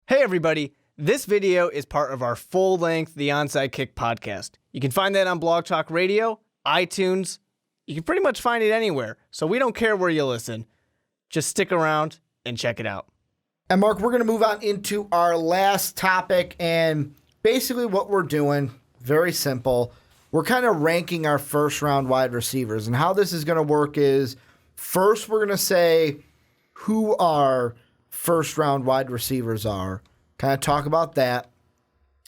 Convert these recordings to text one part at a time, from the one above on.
Hey everybody, this video is part of our full-length The Onside Kick podcast. You can find that on Blog Talk Radio, iTunes. You can pretty much find it anywhere, so we don't care where you listen. Just stick around and check it out. And Mark, we're going to move on into our last topic, and basically what we're doing, very simple, we're kind of ranking our first-round wide receivers. And how this is going to work is, first we're going to say who our first-round wide receivers are, kind of talk about that.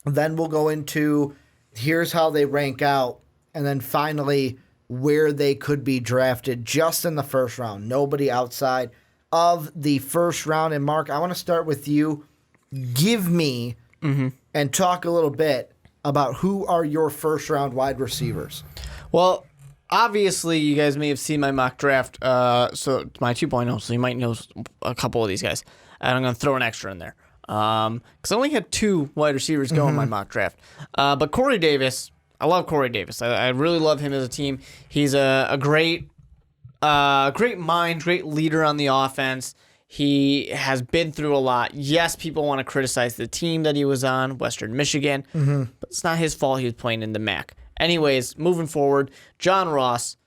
Then we'll go into here's how they rank out, and then finally where they could be drafted just in the first round, nobody outside of the first round. And Mark, I want to start with you. Give me and talk a little bit about who are your first-round wide receivers. Well, obviously, you guys may have seen my mock draft, so it's my 2.0, so you might know a couple of these guys. And I'm going to throw an extra in there. Because I only had 2 wide receivers go in my mock draft. But Corey Davis, I love Corey Davis. I really love him as a team. He's a great mind, great leader on the offense. He has been through a lot. Yes, people want to criticize the team that he was on, Western Michigan, but it's not his fault he was playing in the MAC. Anyways, moving forward, John Ross.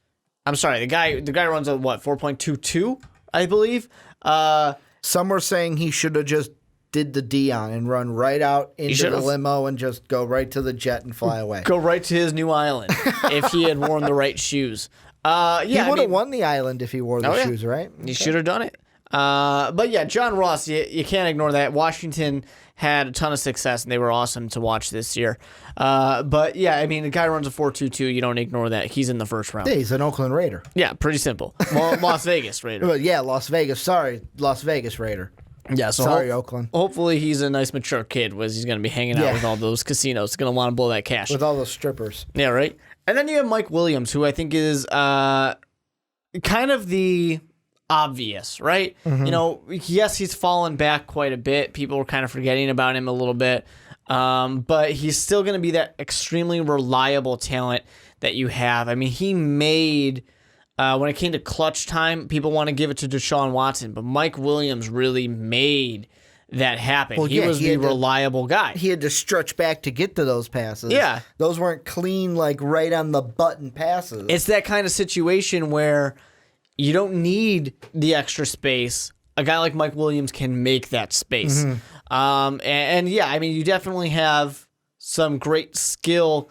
I'm sorry, the guy runs a 4.22, I believe. Some were saying he should have just did the Dion and run right out into the limo and just go right to the jet and fly away. Go right to his new island if he had worn the right shoes. He would have won the island if he wore the shoes, right? He should have done it. But yeah, John Ross, you can't ignore that. Washington had a ton of success, and they were awesome to watch this year. But yeah, I mean, the guy runs a 4.22. You don't ignore that. He's in the first round. Yeah, he's an Oakland Raider. Yeah, pretty simple. Well, Las Vegas Raider. Yeah, Las Vegas. Sorry, Las Vegas Raider. Yeah, so sorry, Oakland. Hopefully he's a nice, mature kid, was he's going to be hanging out with all those casinos. He's going to want to blow that cash. With all those strippers. Yeah, right? And then you have Mike Williams, who I think is kind of the obvious, right? You know, yes, he's fallen back quite a bit. People are kind of forgetting about him a little bit. But he's still going to be that extremely reliable talent that you have. I mean, he made... when it came to clutch time, people want to give it to Deshaun Watson, but Mike Williams really made that happen. Well, he was the reliable guy. He had to stretch back to get to those passes. Yeah. Those weren't clean, like, right on the button passes. It's that kind of situation where you don't need the extra space. A guy like Mike Williams can make that space. And yeah, I mean, you definitely have some great skill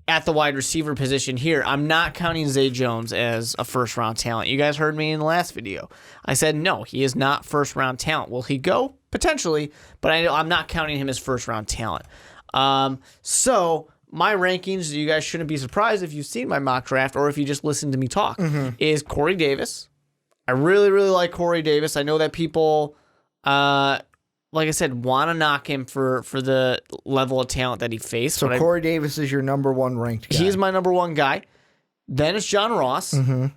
at the wide receiver position here. I'm not counting Zay Jones as a first-round talent. You guys heard me in the last video. I said, no, he is not first-round talent. Will he go? Potentially, but I'm not counting him as first-round talent. So my rankings, you guys shouldn't be surprised if you've seen my mock draft or if you just listened to me talk, is Corey Davis. I really, really like Corey Davis. I know that people... like I said, want to knock him for the level of talent that he faced. So Corey Davis is your number 1 ranked guy. He's my number 1 guy. Then it's John Ross. The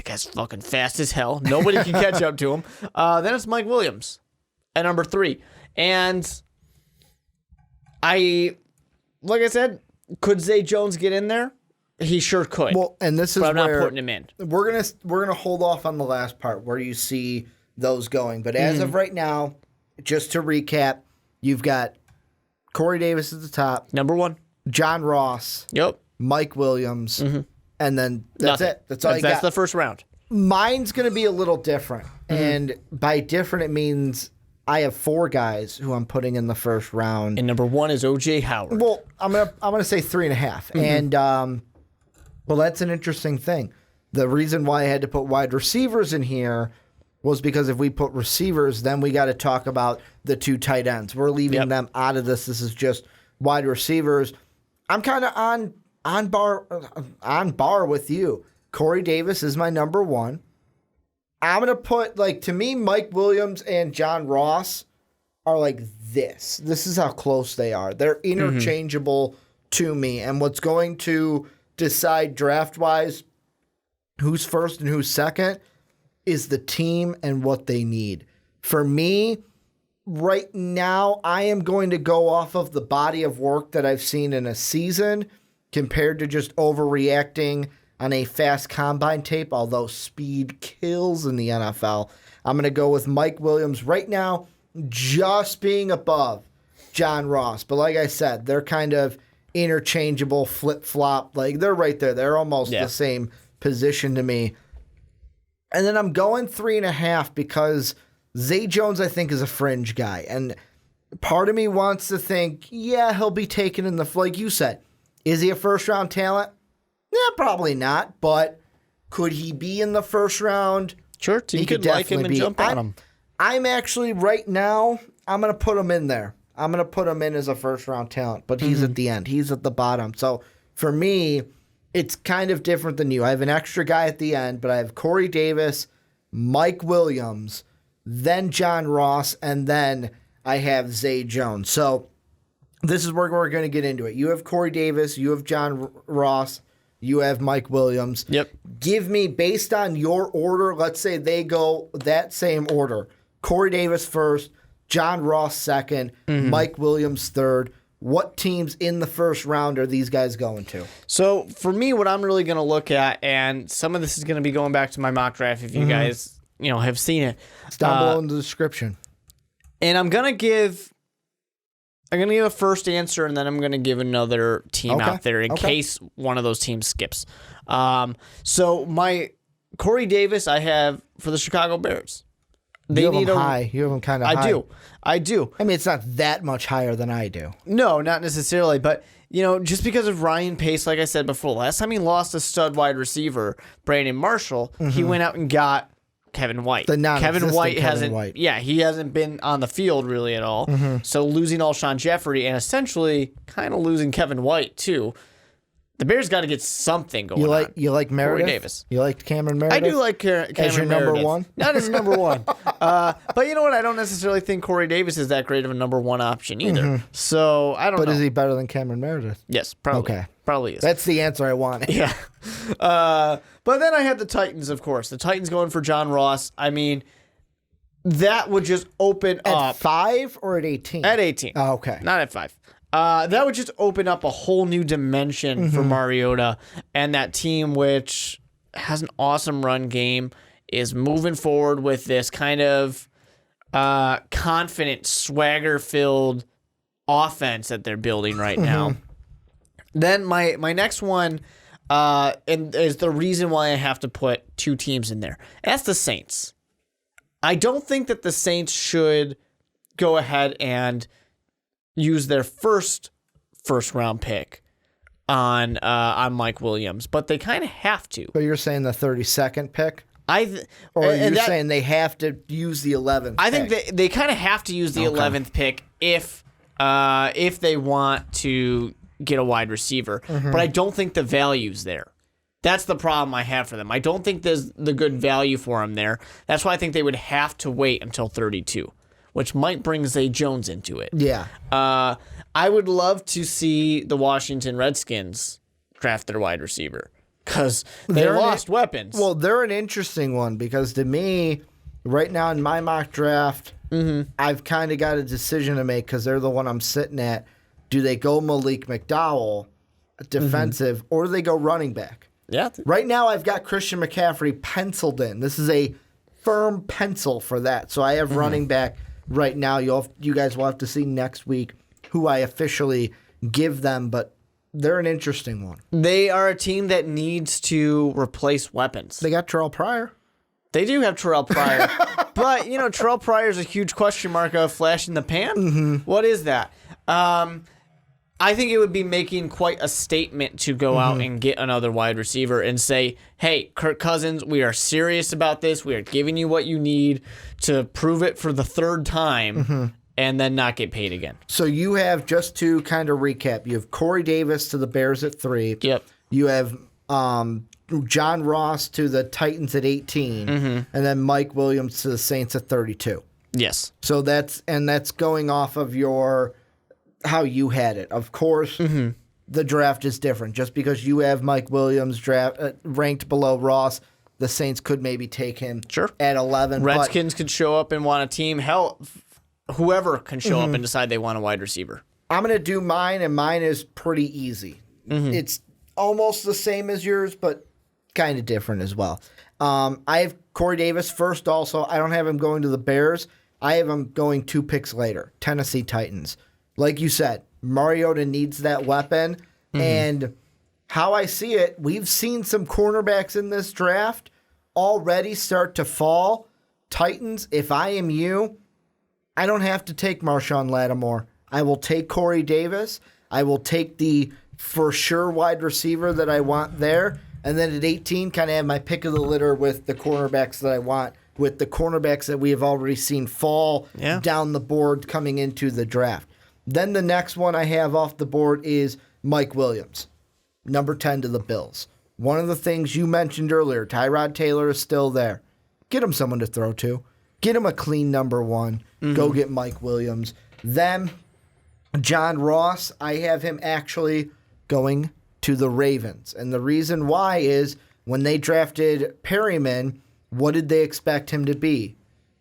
guy's fucking fast as hell. Nobody can catch up to him. Then it's Mike Williams at number 3. And like I said, could Zay Jones get in there? He sure could. Well, and this is but I'm where not putting him in. We're gonna hold off on the last part where you see those going. But as of right now, just to recap, you've got Corey Davis at the top. Number 1. John Ross. Yep. Mike Williams. And then that's Nothing. it. That's all you got. That's the first round. Mine's going to be a little different. And by different, it means I have 4 guys who I'm putting in the first round. And number 1 is O.J. Howard. Well, I'm gonna say 3.5. And, well, that's an interesting thing. The reason why I had to put wide receivers in here was because if we put receivers, then we got to talk about the 2 tight ends. We're leaving them out of this. This is just wide receivers. I'm kind of on bar with you. Corey Davis is my number 1. I'm going to put, like, to me, Mike Williams and John Ross are like this. This is how close they are. They're interchangeable to me. And what's going to decide draft-wise who's first and who's second is the team and what they need. For me, right now, I am going to go off of the body of work that I've seen in a season compared to just overreacting on a fast combine tape, although speed kills in the NFL. I'm going to go with Mike Williams right now just being above John Ross. But like I said, they're kind of interchangeable, flip-flop. Like, they're right there. They're almost the same position to me. And then I'm going 3.5 because Zay Jones, I think, is a fringe guy. And part of me wants to think, yeah, he'll be taken in the, like you said, is he a first-round talent? Yeah, probably not. But could he be in the first round? Sure, team could like him and jump on him. I'm actually, right now, I'm going to put him in there. I'm going to put him in as a first-round talent, but he's at the end. He's at the bottom. So, for me, it's kind of different than you. I have an extra guy at the end, but I have Corey Davis, Mike Williams, then John Ross, and then I have Zay Jones. So, this is where we're going to get into it. You have Corey Davis, you have John Ross, you have Mike Williams. Yep. Give me, based on your order, let's say they go that same order. Corey Davis first, John Ross second, Mike Williams third. What teams in the first round are these guys going to? So for me, what I'm really going to look at, and some of this is going to be going back to my mock draft if you guys have seen it. It's down below in the description. And I'm going to give a first answer, and then I'm going to give another team out there in case one of those teams skips. So my Corey Davis, I have for the Chicago Bears. You have him high. You have him kind of high. I do. I mean, it's not that much higher than I do. No, not necessarily. But, just because of Ryan Pace, like I said before, last time he lost a stud wide receiver, Brandon Marshall, he went out and got Kevin White. Kevin White hasn't. Yeah, he hasn't been on the field really at all. So losing Alshon Jeffrey and essentially kind of losing Kevin White too. The Bears got to get something going on. You like Meredith? Corey Davis. You like Cameron Meredith? I do like Cameron as your Meredith. number one? Not as number one. But you know what? I don't necessarily think Corey Davis is that great of a number one option either. So I don't know. But is he better than Cameron Meredith? Yes, probably. Okay. Probably is. That's the answer I wanted. Yeah. But then I had the Titans, of course. The Titans going for John Ross. I mean, that would just open up. At 5 or at 18? At 18. Oh, okay. Not at 5. That would just open up a whole new dimension for Mariota and that team, which has an awesome run game, is moving forward with this kind of confident, swagger-filled offense that they're building right now. Then my next one, and is the reason why I have to put two teams in there. That's the Saints. I don't think that the Saints should go ahead and use their first round pick on Mike Williams, but they kind of have to. So you're saying the 32nd pick? Or are you saying they have to use the 11th I think they kind of have to use the 11th pick if they want to get a wide receiver, but I don't think the value's there. That's the problem I have for them. I don't think there's the good value for them there. That's why I think they would have to wait until 32. Which might bring Zay Jones into it. Yeah. I would love to see the Washington Redskins draft their wide receiver because they lost weapons. Well, they're an interesting one because to me, right now in my mock draft, I've kind of got a decision to make because they're the one I'm sitting at. Do they go Malik McDowell, defensive, or do they go running back? Yeah. Right now, I've got Christian McCaffrey penciled in. This is a firm pencil for that. So I have running back. Right now, you guys will have to see next week who I officially give them, but they're an interesting one. They are a team that needs to replace weapons. They got Terrell Pryor. They do have Terrell Pryor, but Terrell Pryor is a huge question mark of flash in the pan. What is that? I think it would be making quite a statement to go out and get another wide receiver and say, hey, Kirk Cousins, we are serious about this. We are giving you what you need to prove it for the third time and then not get paid again. So you have, just to kind of recap, you have Corey Davis to the Bears at 3. Yep. You have John Ross to the Titans at 18. And then Mike Williams to the Saints at 32. Yes. So that's going off of how you had it. Of course, the draft is different. Just because you have Mike Williams ranked below Ross, the Saints could maybe take him at 11. Redskins could show up and want a team. Hell, whoever can show up and decide they want a wide receiver. I'm going to do mine, and mine is pretty easy. It's almost the same as yours, but kind of different as well. I have Corey Davis first also. I don't have him going to the Bears. I have them going 2 picks later. Tennessee Titans. Like you said, Mariota needs that weapon. And how I see it, we've seen some cornerbacks in this draft already start to fall. Titans, if I am you, I don't have to take Marshawn Lattimore. I will take Corey Davis. I will take the for sure wide receiver that I want there. And then at 18, kind of have my pick of the litter with the cornerbacks that I want, with the cornerbacks that we have already seen fall down the board coming into the draft. Then the next one I have off the board is Mike Williams, number 10 to the Bills. One of the things you mentioned earlier, Tyrod Taylor is still there. Get him someone to throw to. Get him a clean number 1. Go get Mike Williams. Then John Ross, I have him actually going to the Ravens. And the reason why is when they drafted Perryman, what did they expect him to be?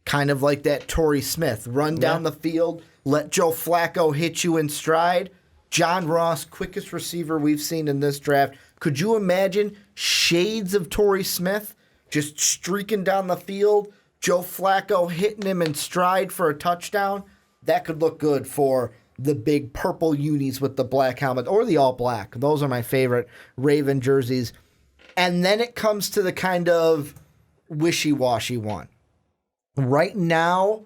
Kind of like that Torrey Smith. Run down the field, let Joe Flacco hit you in stride. John Ross, quickest receiver we've seen in this draft. Could you imagine shades of Torrey Smith just streaking down the field, Joe Flacco hitting him in stride for a touchdown? That could look good for the big purple unis with the black helmet or the all black. Those are my favorite Raven jerseys. And then it comes to the kind of wishy-washy one. Right now,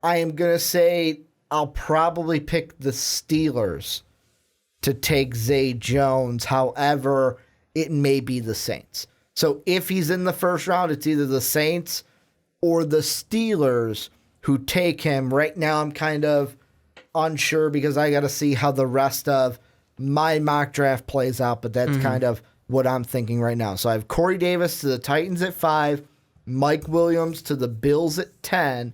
I am going to say I'll probably pick the Steelers to take Zay Jones. However, it may be the Saints. So if he's in the first round, it's either the Saints or the Steelers who take him. Right now, I'm kind of unsure because I got to see how the rest of my mock draft plays out, but that's kind of what I'm thinking right now. So I have Corey Davis to the Titans at 5, Mike Williams to the Bills at 10,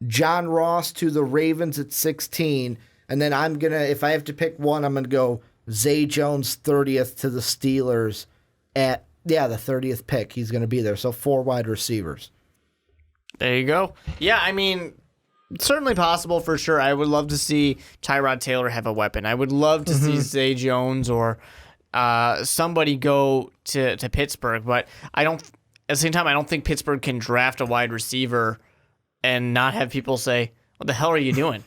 John Ross to the Ravens at 16, and then I'm going to, if I have to pick one, I'm going to go Zay Jones 30th to the Steelers at, the 30th pick. He's going to be there. So 4 wide receivers. There you go. Yeah, I mean, certainly possible for sure. I would love to see Tyrod Taylor have a weapon. I would love to see Zay Jones or somebody go to Pittsburgh, but I don't. At the same time, I don't think Pittsburgh can draft a wide receiver and not have people say, "What the hell are you doing?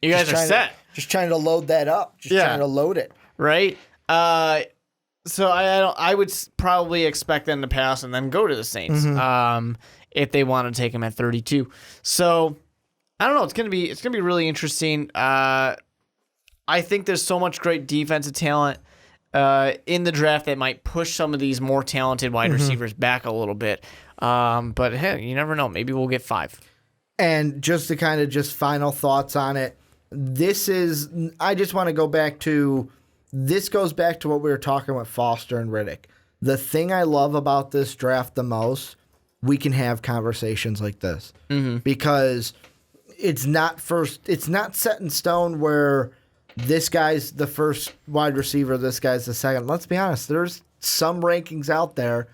You guys are set." Just trying to load that up. Trying to load it. Right. So I would probably expect them to pass and then go to the Saints if they want to take him at 32. So I don't know. It's gonna be really interesting. I think there's so much great defensive talent in the draft that might push some of these more talented wide receivers back a little bit. But hey, you never know. Maybe we'll get 5. And just to kind of final thoughts on it, I just want to go back to, this goes back to what we were talking about Foster and Riddick. The thing I love about this draft the most, we can have conversations like this because it's not set in stone where this guy's the first wide receiver, this guy's the second. Let's be honest, there's some rankings out there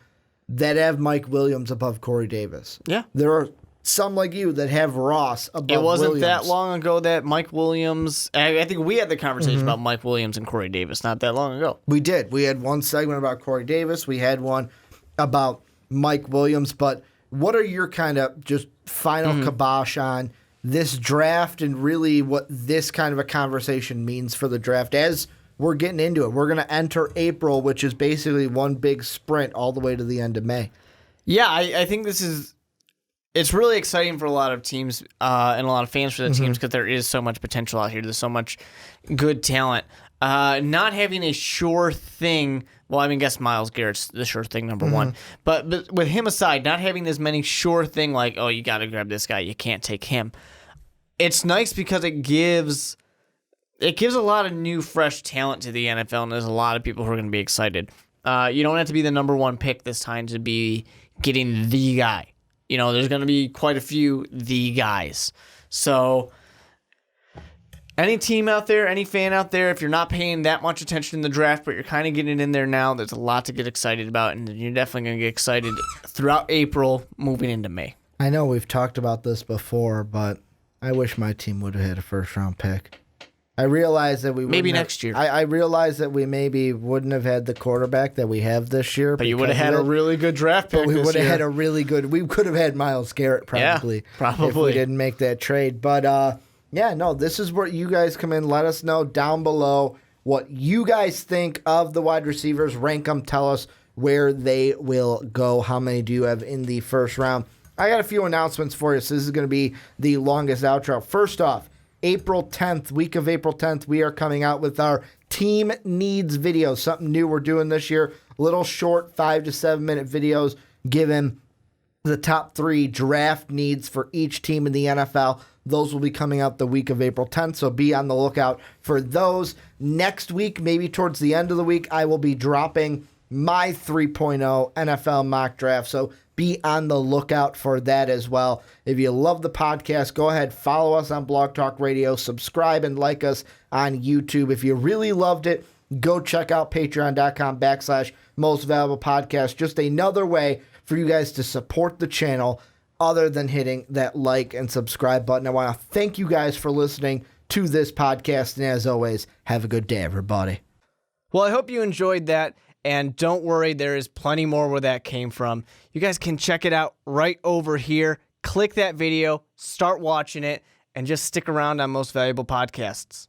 that have Mike Williams above Corey Davis. Yeah. There are some like you that have Ross above It wasn't Williams. that long ago that Mike Williams, I think we had the conversation about Mike Williams and Corey Davis not that long ago. We did. We had one segment about Corey Davis. We had one about Mike Williams. But what are your kind of just final kibosh on this draft and really what this kind of a conversation means for the draft as we're getting into it? We're going to enter April, which is basically one big sprint all the way to the end of May. Yeah, I think it's really exciting for a lot of teams and a lot of fans for the teams because there is so much potential out here. There's so much good talent. Not having a sure thing. Well, I mean, I guess Myles Garrett's the sure thing, number one. But with him aside, not having as many sure thing like, oh, you got to grab this guy. You can't take him. It's nice because it gives a lot of new, fresh talent to the NFL, and there's a lot of people who are going to be excited. You don't have to be the number 1 pick this time to be getting the guy. You know, there's going to be quite a few the guys. So any team out there, any fan out there, if you're not paying that much attention in the draft, but you're kind of getting in there now, there's a lot to get excited about, and you're definitely going to get excited throughout April moving into May. I know we've talked about this before, but I wish my team would have had a first-round pick. I realize that we Maybe wouldn't next year. I realize that we maybe wouldn't have had the quarterback that we have this year. But you would have had a really good draft pick. But we this would have year. had a really good. We could have had Myles Garrett probably. Yeah, probably. If we didn't make that trade. But this is where you guys come in. Let us know down below what you guys think of the wide receivers. Rank them. Tell us where they will go. How many do you have in the first round? I got a few announcements for you. So this is going to be the longest outro. First off, April 10th, week of April 10th, we are coming out with our team needs videos, something new we're doing this year. Little short 5 to 7 minute videos given the top 3 draft needs for each team in the NFL. Those will be coming out the week of April 10th, so be on the lookout for those. Next week, maybe towards the end of the week, I will be dropping my 3.0 NFL mock draft, so be on the lookout for that as well. If you love the podcast, go ahead, follow us on Blog Talk Radio, subscribe and like us on YouTube. If you really loved it, go check out patreon.com/most valuable podcast. Just another way for you guys to support the channel other than hitting that like and subscribe button. I want to thank you guys for listening to this podcast. And as always, have a good day, everybody. Well, I hope you enjoyed that. And don't worry, there is plenty more where that came from. You guys can check it out right over here. Click that video, start watching it, and just stick around on Most Valuable Podcasts.